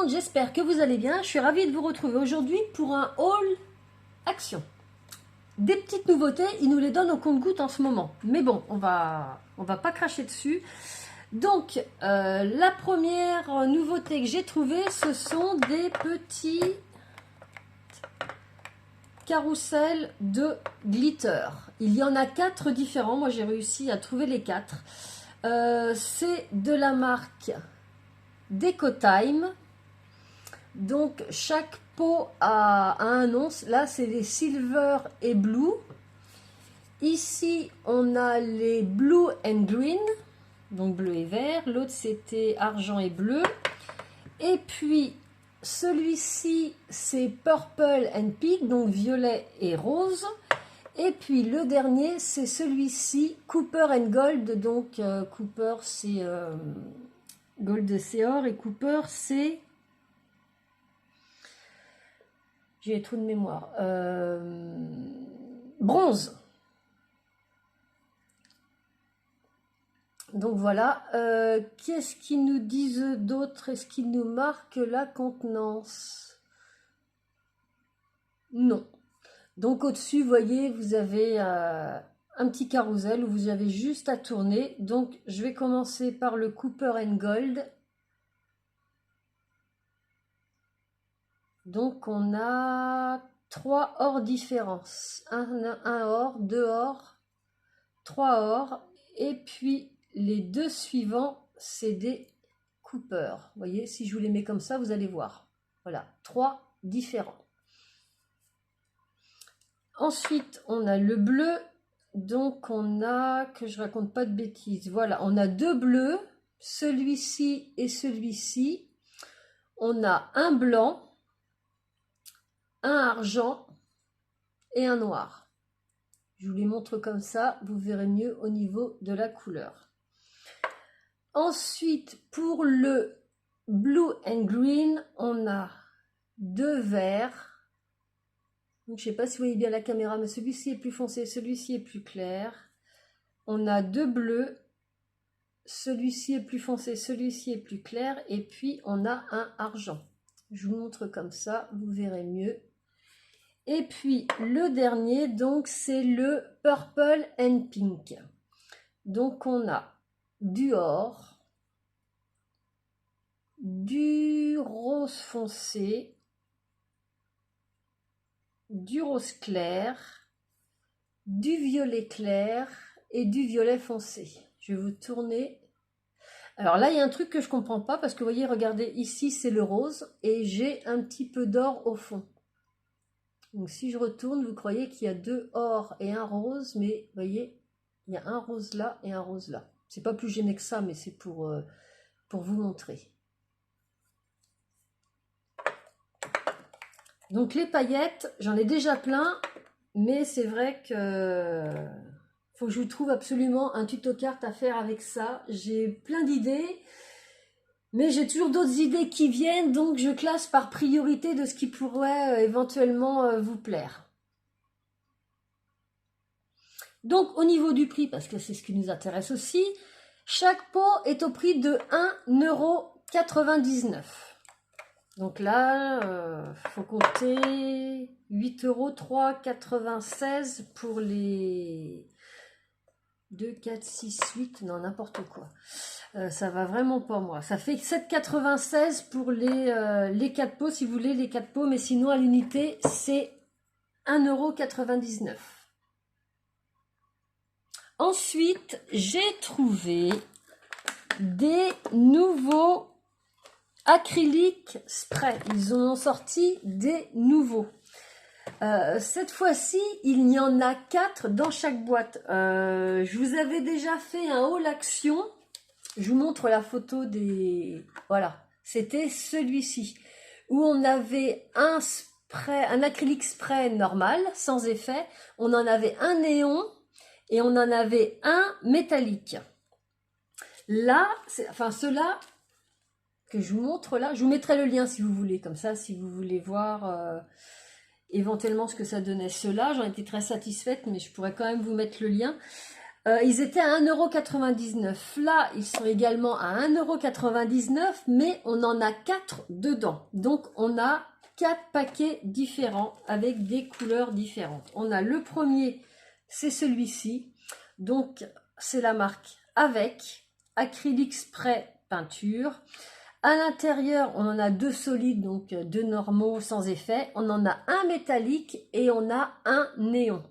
monde, j'espère que vous allez bien. Je suis ravie de vous retrouver aujourd'hui pour un haul action. Des petites nouveautés, ils nous les donnent au compte-gouttes en ce moment. Mais bon, on va pas cracher dessus. Donc, la première nouveauté que j'ai trouvée, ce sont des petits carrousels de glitter. Il y en a 4 différents. Moi, j'ai réussi à trouver les 4. C'est de la marque Decotime. Donc chaque pot a un nom. Là c'est les silver et blue. Ici on a les blue and green, donc bleu et vert. L'autre c'était argent et bleu. Et puis celui-ci c'est purple and pink, donc violet et rose. Et puis le dernier c'est celui-ci Copper and gold. Donc Copper c'est gold c'est or et Copper c'est... J'ai trop de mémoire. Bronze. Donc voilà. Qu'est-ce qu'ils nous disent d'autre? Est-ce qu'ils nous marquent la contenance? Non. Donc au-dessus, vous voyez, vous avez un petit carrousel où vous avez juste à tourner. Donc je vais commencer par le Copper and Gold. Donc on a 3 ors différents, un or, 2 ors, 3 ors, et puis les 2 suivants c'est des Copper. Vous voyez, si je vous les mets comme ça, vous allez voir. Voilà, 3 différents. Ensuite on a le bleu, donc on a, que je raconte pas de bêtises, voilà, on a 2 bleus, celui-ci et celui-ci. On a un blanc, un argent et un noir. Je vous les montre comme ça, vous verrez mieux au niveau de la couleur. Ensuite, pour le blue and green, on a 2 verts. Donc, je ne sais pas si vous voyez bien la caméra, mais celui-ci est plus foncé, celui-ci est plus clair. On a 2 bleus, celui-ci est plus foncé, celui-ci est plus clair. Et puis, on a un argent. Je vous montre comme ça, vous verrez mieux. Et puis le dernier, donc c'est le purple and pink. Donc on a du or, du rose foncé, du rose clair, du violet clair et du violet foncé. Je vais vous tourner. Alors là il y a un truc que je comprends pas parce que vous voyez, regardez, ici c'est le rose et j'ai un petit peu d'or au fond. Donc si je retourne, vous croyez qu'il y a 2 or et un rose, mais vous voyez, il y a un rose là et un rose là. C'est pas plus gêné que ça, mais c'est pour vous montrer. Donc les paillettes, j'en ai déjà plein, mais c'est vrai que faut que je vous trouve absolument un tuto carte à faire avec ça. J'ai plein d'idées. Mais j'ai toujours d'autres idées qui viennent, donc je classe par priorité de ce qui pourrait éventuellement vous plaire. Donc au niveau du prix, parce que c'est ce qui nous intéresse aussi, chaque pot est au prix de 1,99 €. Donc là, faut compter 8 €, 3,96 € pour les 2, 4, 6, 8, non n'importe quoi. Ça va vraiment pas moi. Ça fait 7,96 € pour les 4 pots, si vous voulez, les 4 pots, mais sinon à l'unité, c'est 1,99 €. Ensuite, j'ai trouvé des nouveaux acryliques spray. Ils en ont sorti des nouveaux. Cette fois-ci, il y en a 4 dans chaque boîte. Je vous avais déjà fait un haul action. Je vous montre la photo des... Voilà, c'était celui-ci. Où on avait un spray, un acrylique spray normal, sans effet. On en avait un néon et on en avait un métallique. Là, enfin ceux-là que je vous montre là, je vous mettrai le lien si vous voulez. Comme ça, si vous voulez voir éventuellement ce que ça donnait. Ceux-là, j'en étais très satisfaite, mais je pourrais quand même vous mettre le lien. Ils étaient à 1,99 €. Là, ils sont également à 1,99 €, mais on en a 4 dedans. Donc, on a 4 paquets différents avec des couleurs différentes. On a le premier, c'est celui-ci. Donc, c'est la marque Avec, acrylique spray peinture. À l'intérieur, on en a 2 solides, donc 2 normaux sans effet. On en a un métallique et on a un néon.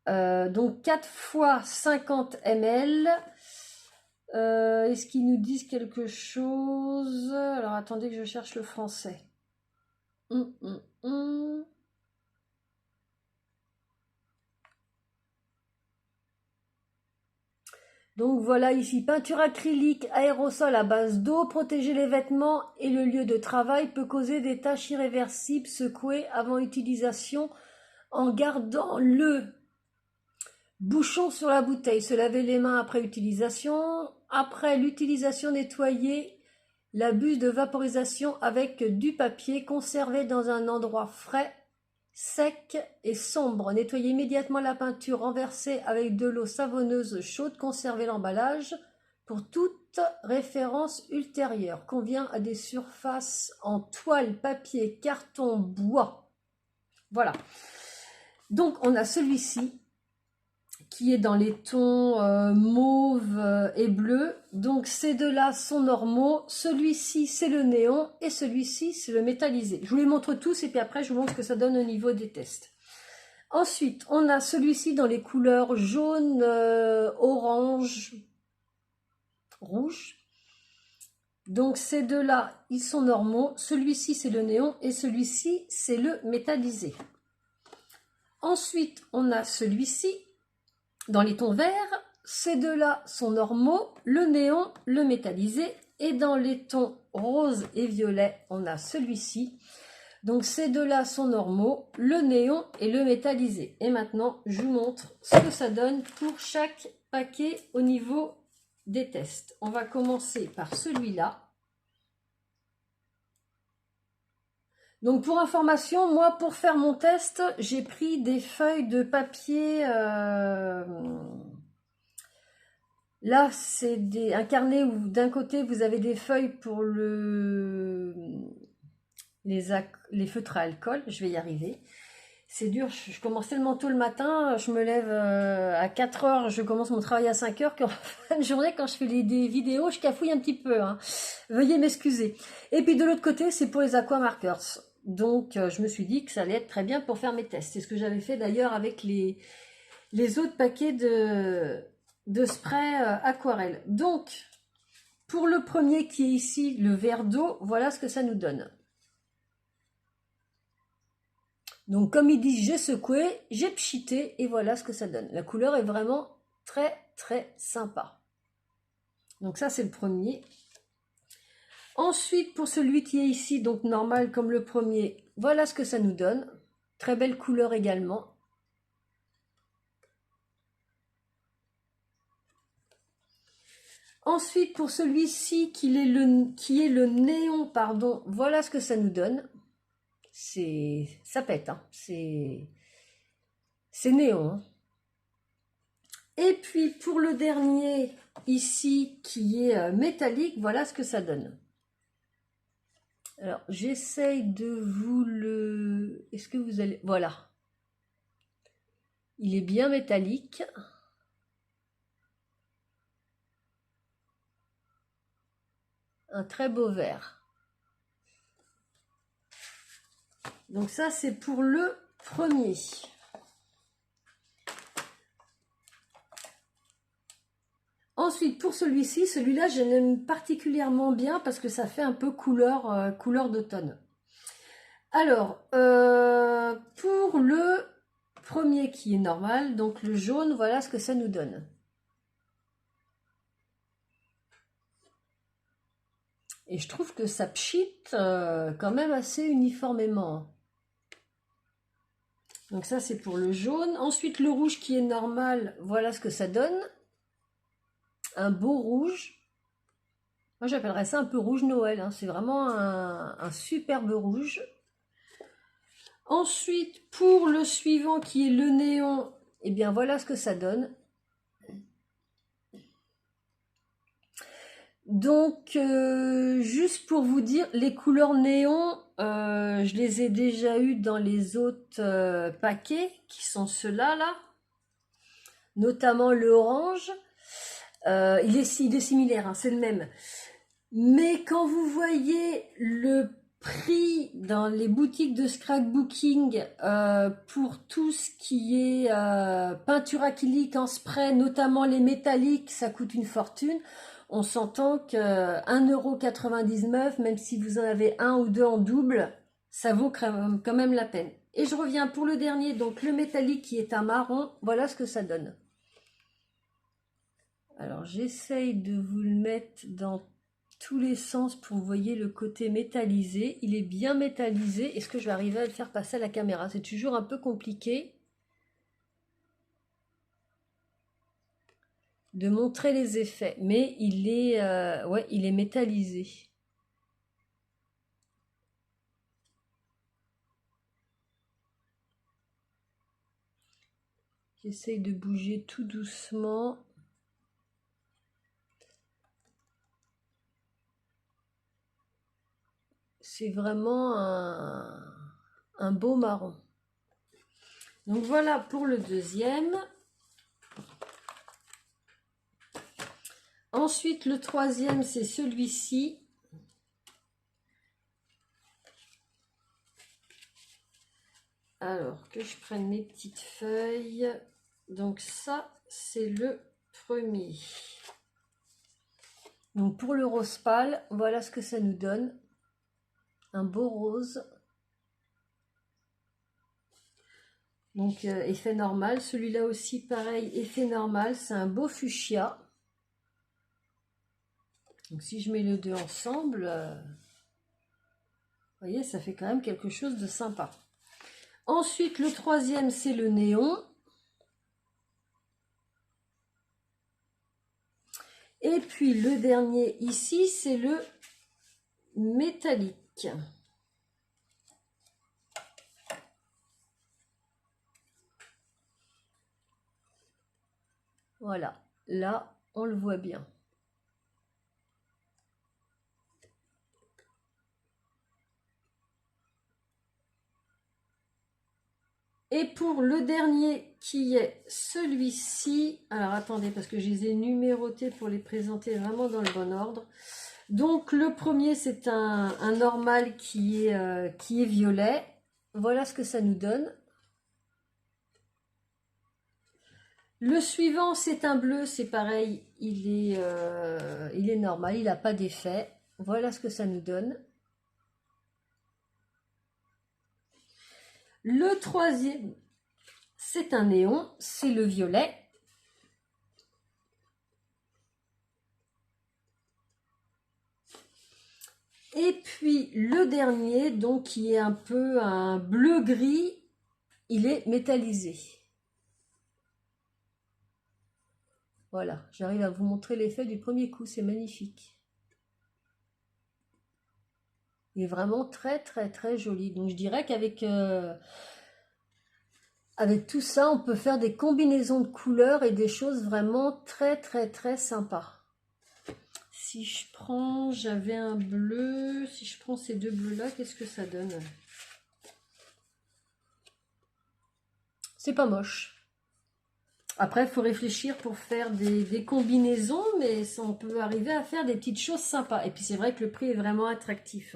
Donc 4 fois 50 ml. Est-ce qu'ils nous disent quelque chose? Alors attendez que je cherche le français. Donc voilà ici, peinture acrylique aérosol à base d'eau, protéger les vêtements et le lieu de travail peut causer des taches irréversibles, secouées avant utilisation en gardant le bouchon sur la bouteille, se laver les mains après utilisation. Après l'utilisation, nettoyer la buse de vaporisation avec du papier, conservé dans un endroit frais, sec et sombre. Nettoyer immédiatement la peinture, renverser avec de l'eau savonneuse chaude, conserver l'emballage. Pour toute référence ultérieure, convient à des surfaces en toile, papier, carton, bois. Voilà. Donc on a celui-ci qui est dans les tons mauve et bleu. Donc ces deux-là sont normaux. Celui-ci, c'est le néon et celui-ci, c'est le métallisé. Je vous les montre tous et puis après, je vous montre ce que ça donne au niveau des tests. Ensuite, on a celui-ci dans les couleurs jaune, orange, rouge. Donc ces deux-là, ils sont normaux. Celui-ci, c'est le néon et celui-ci, c'est le métallisé. Ensuite, on a celui-ci dans les tons verts. Ces deux-là sont normaux, le néon, le métallisé. Et dans les tons rose et violet, on a celui-ci. Donc ces deux-là sont normaux, le néon et le métallisé. Et maintenant, je vous montre ce que ça donne pour chaque paquet au niveau des tests. On va commencer par celui-là. Donc pour information, moi pour faire mon test, j'ai pris des feuilles de papier. Là, c'est un carnet où d'un côté vous avez des feuilles pour les feutres à alcool. Je vais y arriver. C'est dur, je commence tellement tôt le matin, je me lève à 4 heures, je commence mon travail à 5 heures, qu'en fin de journée, quand je fais des vidéos, je cafouille un petit peu. Hein. Veuillez m'excuser. Et puis de l'autre côté, c'est pour les aqua markers. Donc je me suis dit que ça allait être très bien pour faire mes tests. C'est ce que j'avais fait d'ailleurs avec les autres paquets de spray aquarelle. Donc, pour le premier qui est ici, le verre d'eau, voilà ce que ça nous donne. Donc comme ils disent, j'ai secoué, j'ai pchité et voilà ce que ça donne. La couleur est vraiment très très sympa. Donc ça c'est le premier. Ensuite pour celui qui est ici, donc normal comme le premier, voilà ce que ça nous donne. Très belle couleur également. Ensuite pour celui-ci qui est le néon, pardon, voilà ce que ça nous donne. Ça pète, hein. C'est néon. Hein. Et puis pour le dernier ici qui est métallique, voilà ce que ça donne. Alors j'essaye de vous le... Est-ce que vous allez... Voilà. Il est bien métallique. Un très beau vert. Donc ça c'est pour le premier. Ensuite pour celui-ci, celui-là je l'aime particulièrement bien parce que ça fait un peu couleur d'automne. Alors pour le premier qui est normal, donc le jaune, voilà ce que ça nous donne. Et je trouve que ça pchite quand même assez uniformément. Donc ça c'est pour le jaune. Ensuite le rouge qui est normal, voilà ce que ça donne. Un beau rouge. Moi j'appellerais ça un peu rouge Noël. Hein. C'est vraiment un superbe rouge. Ensuite pour le suivant qui est le néon, et bien voilà ce que ça donne. Donc, juste pour vous dire, les couleurs néon, je les ai déjà eues dans les autres paquets, qui sont ceux-là, là. Notamment le orange. Il est similaire, hein, c'est le même. Mais quand vous voyez le prix dans les boutiques de scrapbooking pour tout ce qui est peinture acrylique en spray, notamment les métalliques, ça coûte une fortune. On s'entend que 1,99 €, même si vous en avez un ou deux en double, ça vaut quand même la peine. Et je reviens pour le dernier, donc le métallique qui est un marron, voilà ce que ça donne. Alors j'essaye de vous le mettre dans tous les sens pour que vous voyez le côté métallisé. Il est bien métallisé. Est-ce que je vais arriver à le faire passer à la caméra? C'est toujours un peu compliqué de montrer les effets, mais ouais, il est métallisé. J'essaye de bouger tout doucement. C'est vraiment un beau marron. Donc voilà pour le deuxième. Ensuite, le troisième, c'est celui-ci. Alors, que je prenne mes petites feuilles. Donc ça, c'est le premier. Donc pour le rose pâle, voilà ce que ça nous donne. Un beau rose. Donc effet normal. Celui-là aussi, pareil, effet normal. C'est un beau fuchsia. Donc si je mets les deux ensemble, vous voyez, ça fait quand même quelque chose de sympa. Ensuite, le troisième, c'est le néon. Et puis le dernier ici, c'est le métallique. Voilà, là, on le voit bien. Et pour le dernier qui est celui-ci, alors attendez parce que je les ai numérotés pour les présenter vraiment dans le bon ordre. Donc le premier c'est un normal qui est violet. Voilà ce que ça nous donne. Le suivant c'est un bleu, c'est pareil, il est normal, il n'a pas d'effet. Voilà ce que ça nous donne. Le troisième, c'est un néon, c'est le violet. Et puis le dernier, donc qui est un peu un bleu-gris, il est métallisé. Voilà, j'arrive à vous montrer l'effet du premier coup, c'est magnifique. Il est vraiment très très très joli. Donc je dirais qu'avec avec tout ça, on peut faire des combinaisons de couleurs et des choses vraiment très très très sympas. Si je prends, j'avais un bleu, si je prends ces deux bleus-là, qu'est-ce que ça donne? C'est pas moche. Après, il faut réfléchir pour faire des combinaisons, mais on peut arriver à faire des petites choses sympas. Et puis c'est vrai que le prix est vraiment attractif.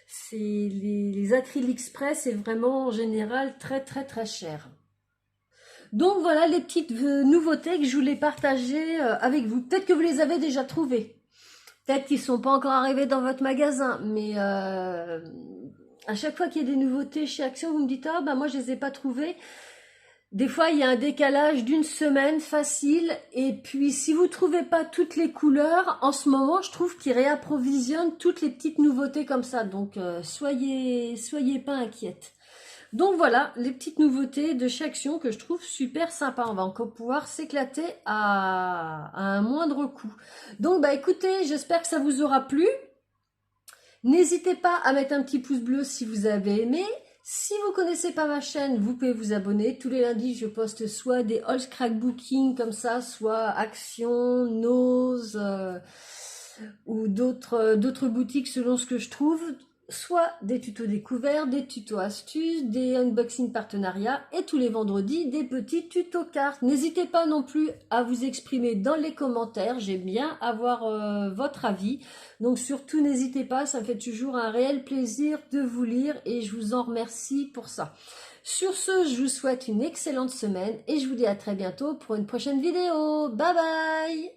C'est les acryliques spray, c'est vraiment en général très très très cher. Donc voilà les petites nouveautés que je voulais partager avec vous. Peut-être que vous les avez déjà trouvées. Peut-être qu'ils ne sont pas encore arrivés dans votre magasin, mais à chaque fois qu'il y a des nouveautés chez Action, vous me dites « Ah, bah moi je ne les ai pas trouvées ». Des fois, il y a un décalage d'une semaine facile. Et puis, si vous ne trouvez pas toutes les couleurs, en ce moment, je trouve qu'ils réapprovisionnent toutes les petites nouveautés comme ça. Donc, soyez pas inquiètes. Donc voilà, les petites nouveautés de chez Action que je trouve super sympa. On va encore pouvoir s'éclater à un moindre coût. Donc, bah écoutez, j'espère que ça vous aura plu. N'hésitez pas à mettre un petit pouce bleu si vous avez aimé. Si vous ne connaissez pas ma chaîne, vous pouvez vous abonner. Tous les lundis, je poste soit des haul scrapbooking comme ça, soit Action, Nose, ou d'autres boutiques selon ce que je trouve, soit des tutos découverts, des tutos astuces, des unboxing partenariats et tous les vendredis des petits tutos cartes. N'hésitez pas non plus à vous exprimer dans les commentaires, j'aime bien avoir votre avis. Donc surtout n'hésitez pas, ça me fait toujours un réel plaisir de vous lire et je vous en remercie pour ça. Sur ce, je vous souhaite une excellente semaine et je vous dis à très bientôt pour une prochaine vidéo. Bye bye!